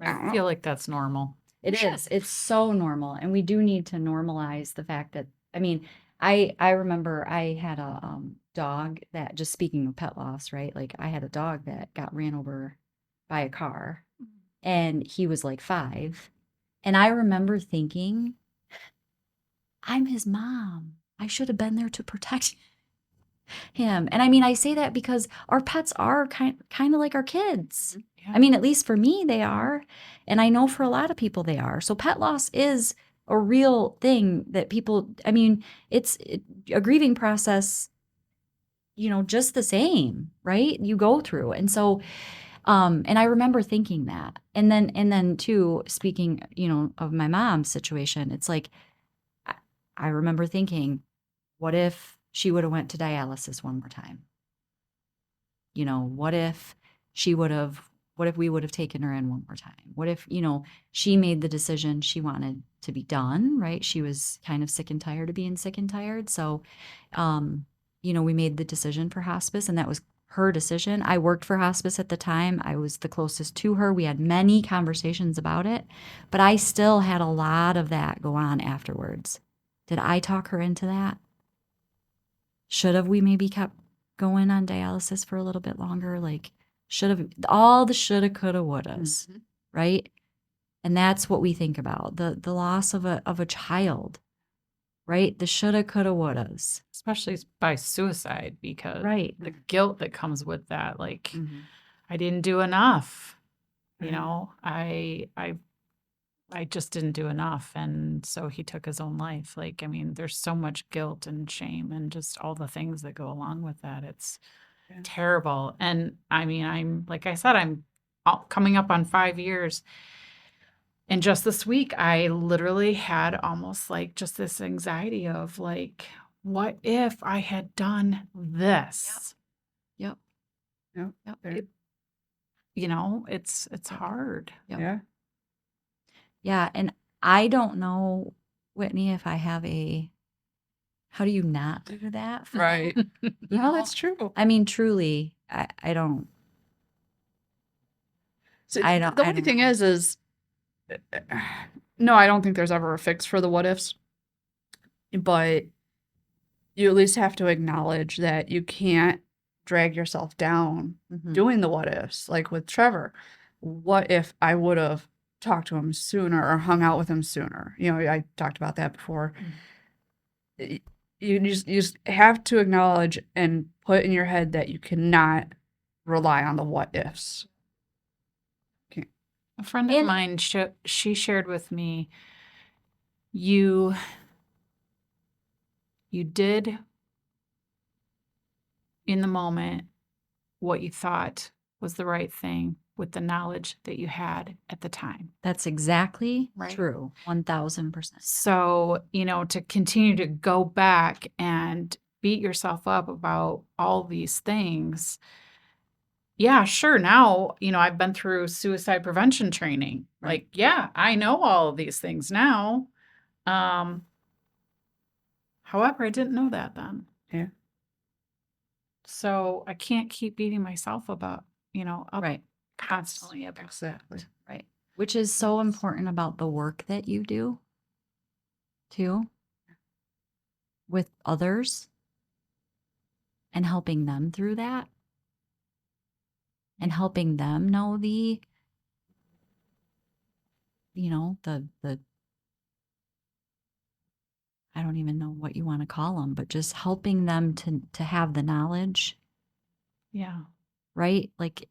A: I feel like that's normal.
C: It is. It's so normal. And we do need to normalize the fact that, I mean, I remember I had a dog that, just speaking of pet loss, right? Like I had a dog that got ran over by a car and he was like 5. And I remember thinking, I'm his mom. I should have been there to protect him. And I mean, I say that because our pets are kind of like our kids.
A: Yeah.
C: I mean, at least for me, they are. And I know for a lot of people, they are. So pet loss is a real thing that people, I mean, it's a grieving process, just the same, right? You go through. And so, and I remember thinking that. And then too, speaking, of my mom's situation, it's like, I remember thinking, what if she would have went to dialysis one more time? What if we would have taken her in one more time? What if, she made the decision she wanted to be done, right? She was kind of sick and tired of being sick and tired. So, we made the decision for hospice, and that was her decision. I worked for hospice at the time. I was the closest to her. We had many conversations about it, but I still had a lot of that go on afterwards. Did I talk her into that? Should have we maybe kept going on dialysis for a little bit longer? Like, should have, all the shoulda, coulda, wouldas, right? And that's what we think about, the loss of a child, right? The shoulda, coulda, wouldas.
A: Especially by suicide, because the guilt that comes with that, like, I didn't do enough. I just didn't do enough, and so he took his own life. Like, I mean, there's so much guilt and shame and just all the things that go along with that. It's terrible. And I mean, like I said, I'm coming up on 5 years. And just this week, I literally had almost like just this anxiety of like, what if I had done this?
C: Yep.
A: It's hard.
C: Yep.
B: Yeah.
C: Yeah, and I don't know, Whitney, if I have how do you not do that?
B: Right. No, that's true.
C: I mean, truly, I don't.
B: So
C: I don't.
B: the only thing is, no, I don't think there's ever a fix for the what ifs. But you at least have to acknowledge that you can't drag yourself down doing the what ifs. Like with Trevor, what if I would have talked to him sooner or hung out with him sooner? I talked about that before. You just have to acknowledge and put in your head that you cannot rely on the what ifs.
A: A friend of mine, she shared with me, you did in the moment what you thought was the right thing with the knowledge that you had at the time.
C: That's exactly
A: Right.
C: true. 1000%.
A: So, to continue to go back and beat yourself up about all these things. Yeah, sure. Now, I've been through suicide prevention training.
C: Right.
A: Like, yeah, I know all of these things now. However, I didn't know that then.
B: Yeah.
A: So I can't keep beating myself about, up
C: Right.
A: constantly about
B: Exactly.
A: that.
C: Right. Which is so important about the work that you do, too, with others and helping them through that and helping them know the I don't even know what you want to call them, but just helping them to have the knowledge,
A: Yeah.
C: right? Like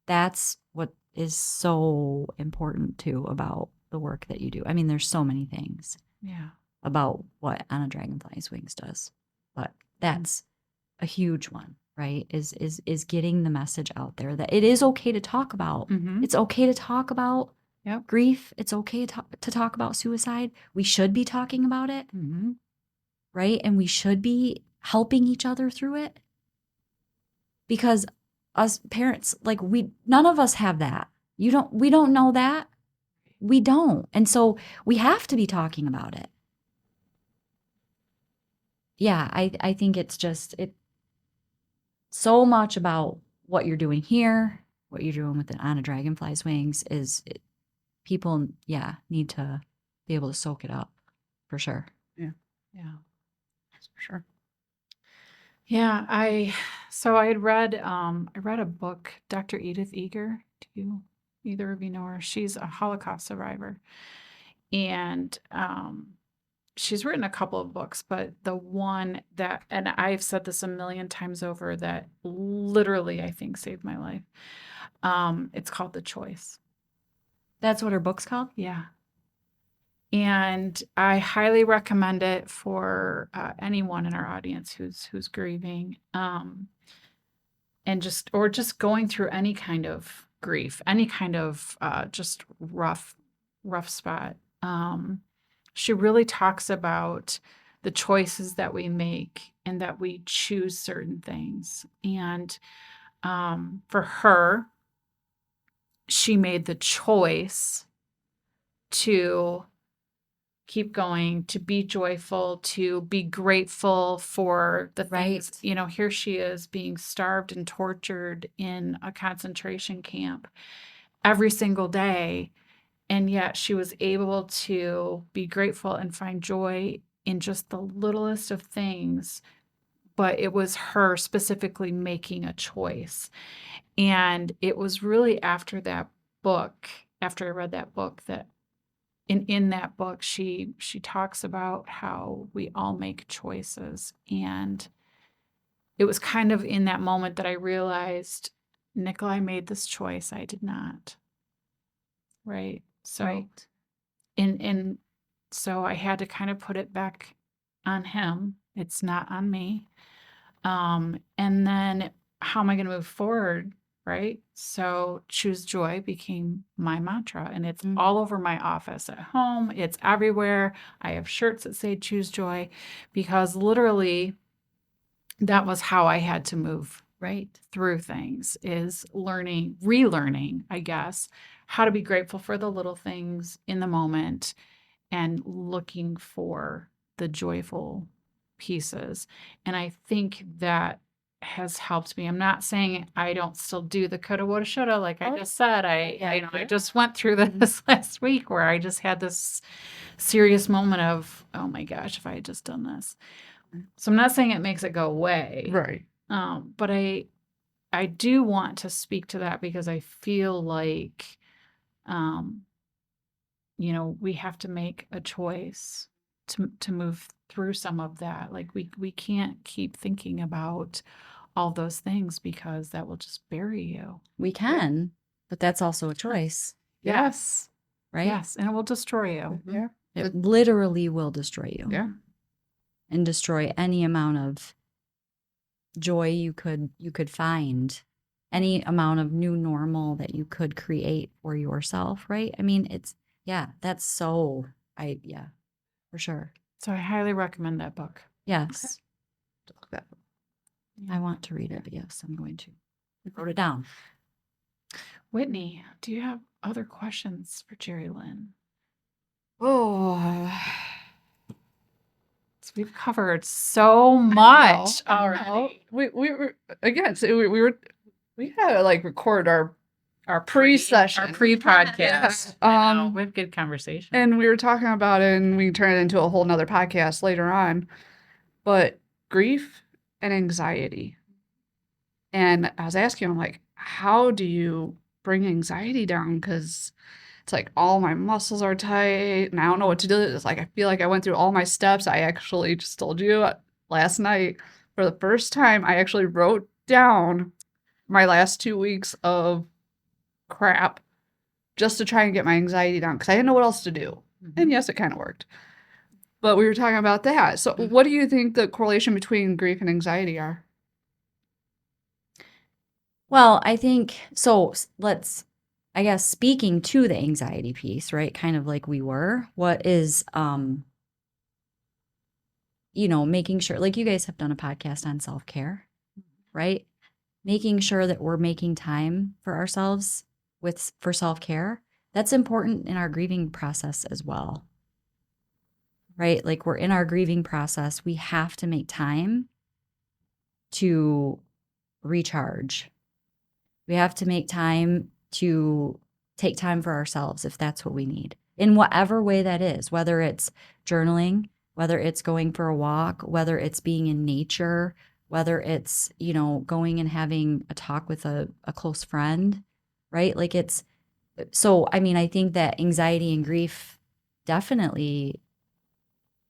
C: that's what is so important too about the work that you do. I mean, there's so many things
A: Yeah.
C: about what On a Dragonfly's Wings does, but that's a huge one, right? Is getting the message out there that it is okay to talk about.
A: Mm-hmm.
C: It's okay to talk about
A: Yep.
C: grief. It's okay to talk about suicide. We should be talking about it,
A: Mm-hmm.
C: right? And we should be helping each other through it, because us parents, like, none of us have that. We don't know that. We don't. And so we have to be talking about it. Yeah, I think it's just so much about what you're doing here, what you're doing with it On a Dragonfly's Wings people, yeah, need to be able to soak it up for sure.
A: Yeah.
B: That's for sure.
A: Yeah. I had read a book, Dr. Edith Eger. Do you either of you know her? She's a Holocaust survivor. And she's written a couple of books, but the one that, and I've said this a million times over, that literally I think saved my life. It's called The Choice.
C: That's what her book's called?
A: Yeah. And I highly recommend it for anyone in our audience who's grieving, and just going through any kind of grief, any kind of just rough spot. She really talks about the choices that we make and that we choose certain things. And for her, she made the choice to keep going, to be joyful, to be grateful for the things.
C: Right.
A: You know, here she is being starved and tortured in a concentration camp every single day. And yet she was able to be grateful and find joy in just the littlest of things. But it was her specifically making a choice. And it was really after that book, after I read that book, that in that book she talks about how we all make choices. And it was kind of in that moment that I realized, Nikolai made this choice, I did not. Right. So
C: Right.
A: and so I had to kind of put it back on him. It's not on me. And then how am I going to move forward? Right. So choose joy became my mantra, and it's all over my office, at home. It's everywhere. I have shirts that say choose joy, because literally that was how I had to move
C: Right.
A: through things, is relearning, I guess, how to be grateful for the little things in the moment and looking for the joyful pieces. And I think that has helped me. I'm not saying I don't still do the coulda, woulda, shoulda. Like I just said, I just went through this last week where I just had this serious moment of, oh my gosh, if I had just done this. So I'm not saying it makes it go away.
B: Right.
A: But I do want to speak to that, because I feel like, we have to make a choice to move through some of that. Like we can't keep thinking about all those things, because that will just bury you.
C: We can, but that's also a choice,
A: Yes.
C: right?
A: Yes. And it will destroy you.
B: Yeah.
C: It literally will destroy you.
B: Yeah.
C: And destroy any amount of joy you could find, any amount of new normal that you could create for yourself, right? I mean, that's so for sure.
A: So I highly recommend that book.
C: Yes.
B: Look that up.
C: I want to read it, but yes, I'm going to. I wrote it down.
A: Whitney, do you have other questions for Jerilynn?
B: Oh,
A: So we've covered so much already.
B: We were again. So we had to like record our
A: Our
B: pre-session.
A: our pre-podcast.
B: Yeah.
A: We have good conversation.
B: and we were talking about it, and we turned it into a whole nother podcast later on. But grief and anxiety, and I was asking him, like, how do you bring anxiety down? Because It's like all my muscles are tight and I don't know what to do. It's like I feel like I went through all my steps. I actually just told you last night for the first time, I actually wrote down my last 2 weeks of crap just to try and get my anxiety down because I didn't know what else to do. And yes, it kind of worked. But we were talking about that. So, what do you think the correlation between grief and anxiety are?
C: Well, I think so. Let's, I guess, speaking to the anxiety piece, right? Kind of like we were. What is, making sure, like you guys have done a podcast on self-care, right? Making sure that we're making time for ourselves for self-care. That's important in our grieving process as well, right? Like we're in our grieving process. We have to make time to recharge. We have to make time to take time for ourselves if that's what we need, in whatever way that is, whether it's journaling, whether it's going for a walk, whether it's being in nature, whether it's, going and having a talk with a close friend, right? Like I think that anxiety and grief definitely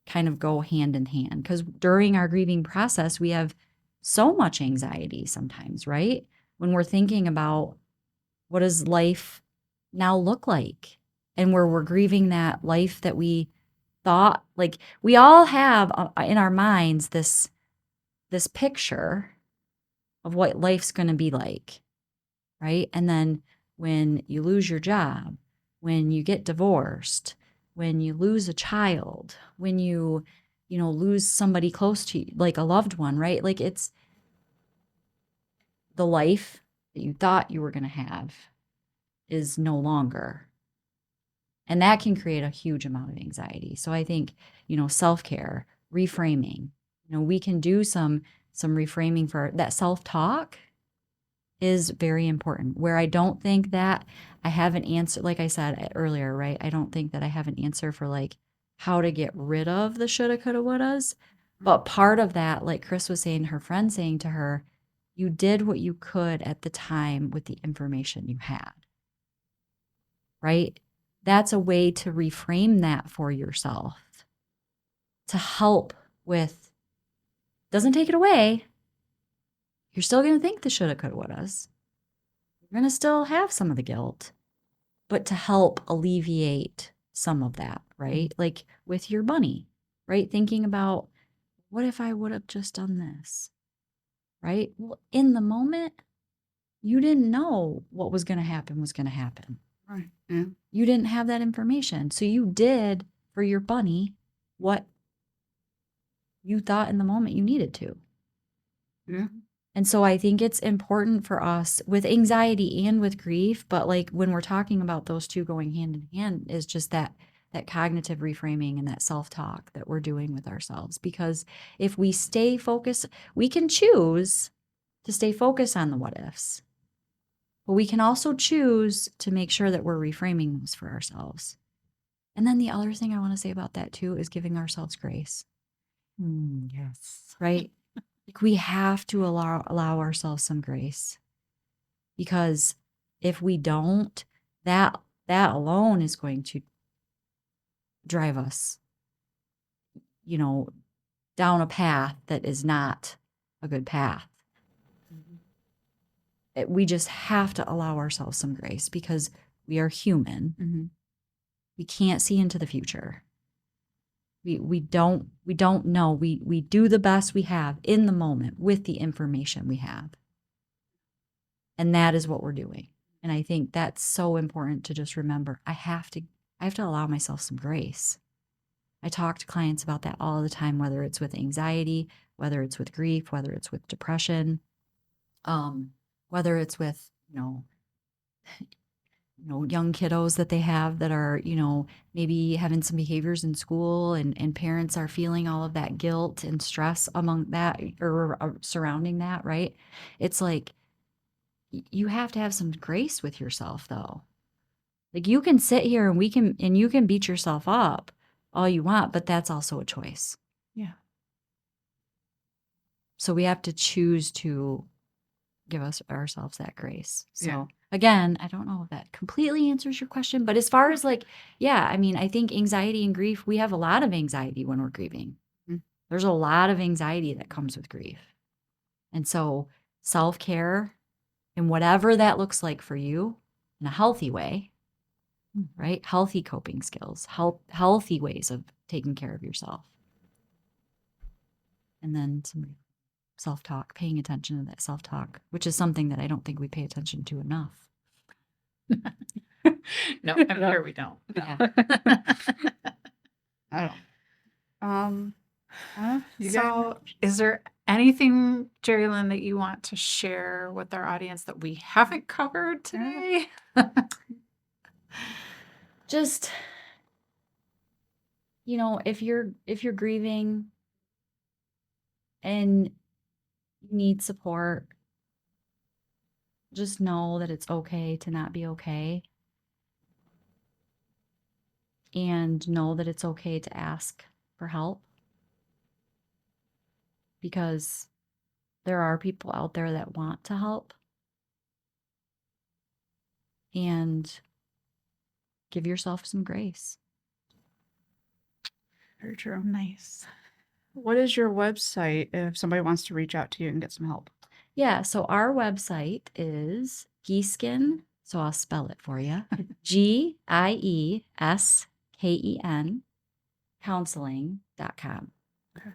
C: kind of go hand in hand because during our grieving process, we have so much anxiety sometimes, right? When we're thinking about what does life now look like and where we're grieving that life that we thought, like we all have in our minds this picture of what life's going to be like, right? And then when you lose your job, when you get divorced, when you lose a child, when you lose somebody close to you, like a loved one, right? Like it's the life that you thought you were going to have is no longer. And that can create a huge amount of anxiety. So I think, self-care, reframing, we can do some reframing for that. Self-talk is very important, where I don't think that I have an answer, like I said earlier, right? I don't think that I have an answer for like how to get rid of the shoulda, coulda, wouldas. But part of that, like Chris was saying, her friend saying to her, you did what you could at the time with the information you had, right? That's a way to reframe that for yourself to help with, doesn't take it away. You're still going to think the shoulda, coulda, wouldas. You're going to still have some of the guilt, but to help alleviate some of that, right? Like with your bunny, right? Thinking about what if I would have just done this, right? Well, in the moment, you didn't know what was going to happen was going to happen.
B: Right. Yeah.
C: You didn't have that information. So you did for your bunny what you thought in the moment you needed to.
B: Yeah.
C: And so I think it's important for us with anxiety and with grief, but like when we're talking about those two going hand in hand is just that cognitive reframing and that self-talk that we're doing with ourselves. Because if we stay focused, we can choose to stay focused on the what ifs, but we can also choose to make sure that we're reframing those for ourselves. And then the other thing I want to say about that too is giving ourselves grace.
A: Yes.
C: Right? Like we have to allow ourselves some grace, because if we don't, that alone is going to drive us, down a path that is not a good path. We just have to allow ourselves some grace because we are human.
B: Mm-hmm.
C: We can't see into the future. We don't know. We do the best we have in the moment with the information we have. And that is what we're doing. And I think that's so important to just remember. I have to allow myself some grace. I talk to clients about that all the time, whether it's with anxiety, whether it's with grief, whether it's with depression, whether it's with, young kiddos that they have that are, maybe having some behaviors in school and parents are feeling all of that guilt and stress among that or surrounding that, right? It's like, you have to have some grace with yourself though. Like you can sit here and you can beat yourself up all you want, but that's also a choice.
A: Yeah.
C: So we have to choose to give us ourselves that grace. So
B: Yeah.
C: again, I don't know if that completely answers your question, but as far as like, yeah, I mean, I think anxiety and grief, we have a lot of anxiety when we're grieving.
B: Mhm.
C: There's a lot of anxiety that comes with grief. And so self-care and whatever that looks like for you in a healthy way, right? Healthy coping skills, healthy ways of taking care of yourself. And then some self-talk, paying attention to that self-talk, which is something that I don't think we pay attention to enough.
A: No, I'm sure we don't.
C: Yeah.
B: I don't. You guys?
A: So, is there anything, Jerilynn, that you want to share with our audience that we haven't covered today?
C: Just, if you're grieving and you need support, just know that it's okay to not be okay. And know that it's okay to ask for help. Because there are people out there that want to help. And give yourself some grace.
B: Very true.
A: Nice.
B: What is your website if somebody wants to reach out to you and get some help?
C: Yeah, so our website is Giesken, so I'll spell it for you. Giesken counseling.com.
B: Okay.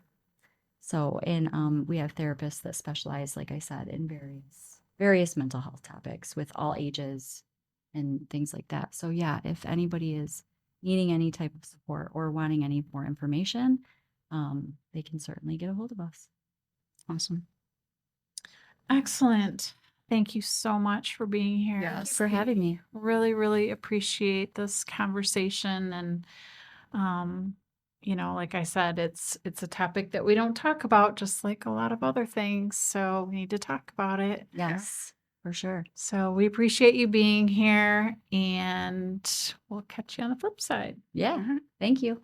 C: So, and we have therapists that specialize, like I said, in various mental health topics with all ages and things like that. So yeah, if anybody is needing any type of support or wanting any more information, they can certainly get a hold of us.
B: Awesome.
A: Excellent. Thank you so much for being here.
B: Yes.
C: Thanks for having me.
A: Really, really appreciate this conversation. And, like I said, it's a topic that we don't talk about, just like a lot of other things. So we need to talk about it.
C: Yes, for sure.
A: So we appreciate you being here, and we'll catch you on the flip side.
C: Yeah, thank you.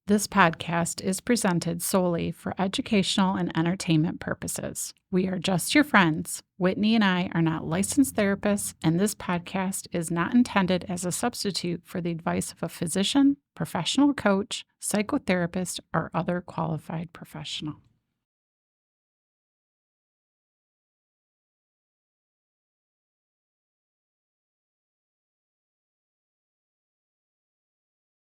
A: This podcast is presented solely for educational and entertainment purposes. We are just your friends. Whitney and I are not licensed therapists, and this podcast is not intended as a substitute for the advice of a physician, professional coach, psychotherapist, or other qualified professional.